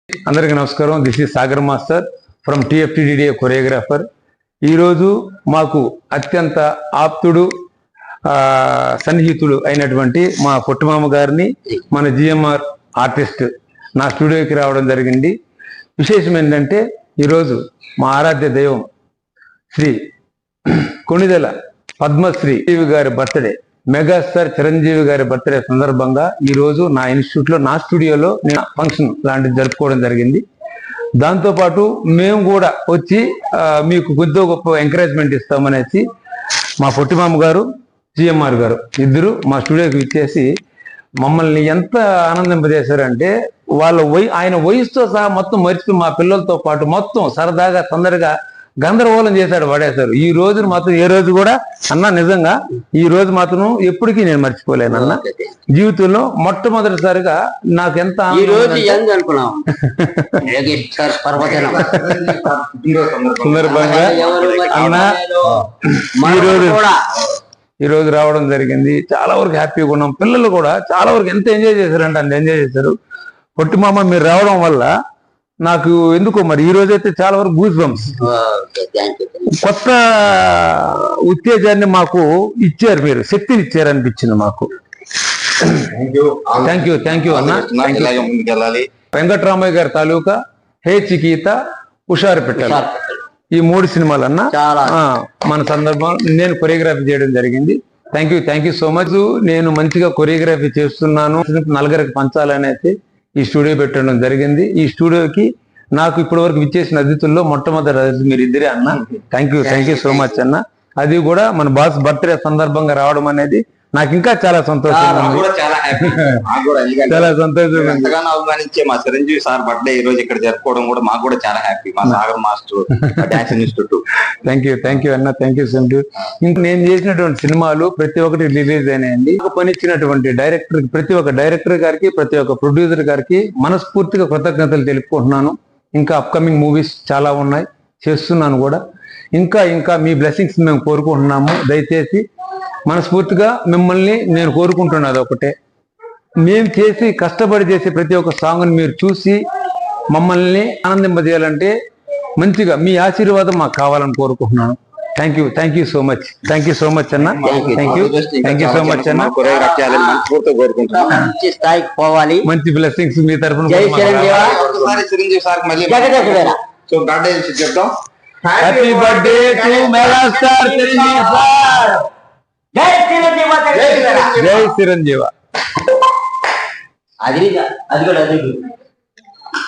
అందరికీ నమస్కారం. This is Sagar master from TFTDDA choreographer. ఈరోజు మాకు అత్యంత ఆప్తుడు సన్నిహితుడు అయినటువంటి మా పొట్టిమామ గారిని మన GMR ఆర్టిస్ట్ నా స్టూడియోకి రావడం జరిగింది. విశేషం ఏంటంటే ఈరోజు మా ఆరాధ్య దైవం శ్రీ కొణిదెల పద్మశ్రీ గారి బర్త్డే, మెగాస్టార్ చిరంజీవి గారి బర్త్డే సందర్భంగా ఈరోజు నా ఇన్స్టిట్యూట్లో నా స్టూడియోలో నేను ఫంక్షన్ లాంటిది జరుపుకోవడం జరిగింది. దాంతోపాటు మేము కూడా వచ్చి మీకు కొద్దిగా గొప్ప ఎంకరేజ్మెంట్ ఇస్తామనేసి మా పొట్టిమామ గారు GMR గారు ఇద్దరు మా స్టూడియోకి ఇచ్చేసి మమ్మల్ని ఎంత ఆనందింపజేశారంటే ఆయన వయసుతో సహా మొత్తం మర్చిపోయి మా పిల్లలతో పాటు మొత్తం సరదాగా తొందరగా గందరగోళం చేశాడు, పడేశారు. ఈ రోజు మాత్రం ఏ రోజు కూడా అన్న నిజంగా ఈ రోజు మాత్రం ఎప్పటికీ నేను మర్చిపోలేను అన్న. జీవితంలో మొట్టమొదటిసారిగా నాకు ఎంత సందర్భంగా అన్న ఈ రోజు రావడం జరిగింది. చాలా వరకు హ్యాపీగా ఉన్నాం. పిల్లలు కూడా చాలా వరకు ఎంత ఎంజాయ్ చేశారంటే అంత ఎంజాయ్ చేశారు. పొట్టిమామ మీరు రావడం వల్ల నాకు ఎందుకో మరి ఈ రోజైతే చాలా వరకు గూస్ బంప్స్, కొత్త ఉత్తేజాన్ని మాకు ఇచ్చారు, మీరు శక్తిని ఇచ్చారు అనిపించింది మాకు. థ్యాంక్ యూ అన్న. వెంకట్రామయ్య గారి తాలూకా హే చికీత, హుషారు పెట్టాలి, ఈ 3 సినిమాలన్నా మన సందర్భం నేను కొరియోగ్రఫీ చేయడం జరిగింది. Thank you so much. నేను మంచిగా కొరియోగ్రఫీ చేస్తున్నాను, నలుగురికి పంచాలనేసి ఈ స్టూడియో పెట్టడం జరిగింది. ఈ స్టూడియోకి నాకు ఇప్పటి వరకు ఇచ్చేసిన అతిథుల్లో మొట్టమొదటి అతిథి మీరు ఇద్దరే అన్న. థ్యాంక్ యూ సో మచ్ అన్న. అది కూడా మన బాస్ బర్త్డే సందర్భంగా రావడం అనేది నాకు ఇంకా చాలా సంతోషంగా ఉంది. చాలా సంతోషంగా అభిమానించే మా చిరంజీవి సార్ బర్త్డే ఈ రోజు ఇక్కడ జరుపుకోవడం కూడా మాకు కూడా చాలా హ్యాపీ. మా Sagar master dance institute. Thank you అన్న. Thank you Sanju. ఇంకా నేను చేసినటువంటి సినిమాలు ప్రతి ఒక్కటి రిలీజ్ అయినాయండి. పని ఇచ్చినటువంటి డైరెక్టర్, ప్రతి ఒక్క డైరెక్టర్ గారికి, ప్రతి ఒక్క ప్రొడ్యూసర్ గారికి మనస్ఫూర్తిగా కృతజ్ఞతలు తెలుపుకుంటున్నాను. ఇంకా అప్కమింగ్ మూవీస్ చాలా ఉన్నాయి, చేస్తున్నాను కూడా. ఇంకా మీ బ్లెస్సింగ్స్ మేము కోరుకుంటున్నాము. దయచేసి మనస్ఫూర్తిగా మిమ్మల్ని నేను కోరుకుంటున్నది ఒకటే, మేము చేసి కష్టపడి చేసే ప్రతి ఒక్క సాంగ్ని మీరు చూసి మమ్మల్ని ఆనందింపజేయాలంటే మంచిగా మీ ఆశీర్వాదం మాకు కావాలని కోరుకుంటున్నాను. థ్యాంక్ యూ సో మచ్ అన్న. థ్యాంక్ యూ సో మచ్ అన్న. మంచి బ్లెస్సింగ్స్ మీ తరఫున. Happy birthday to megastar Chiranjeevi sir. జై చిరంజీవ. అది కూడా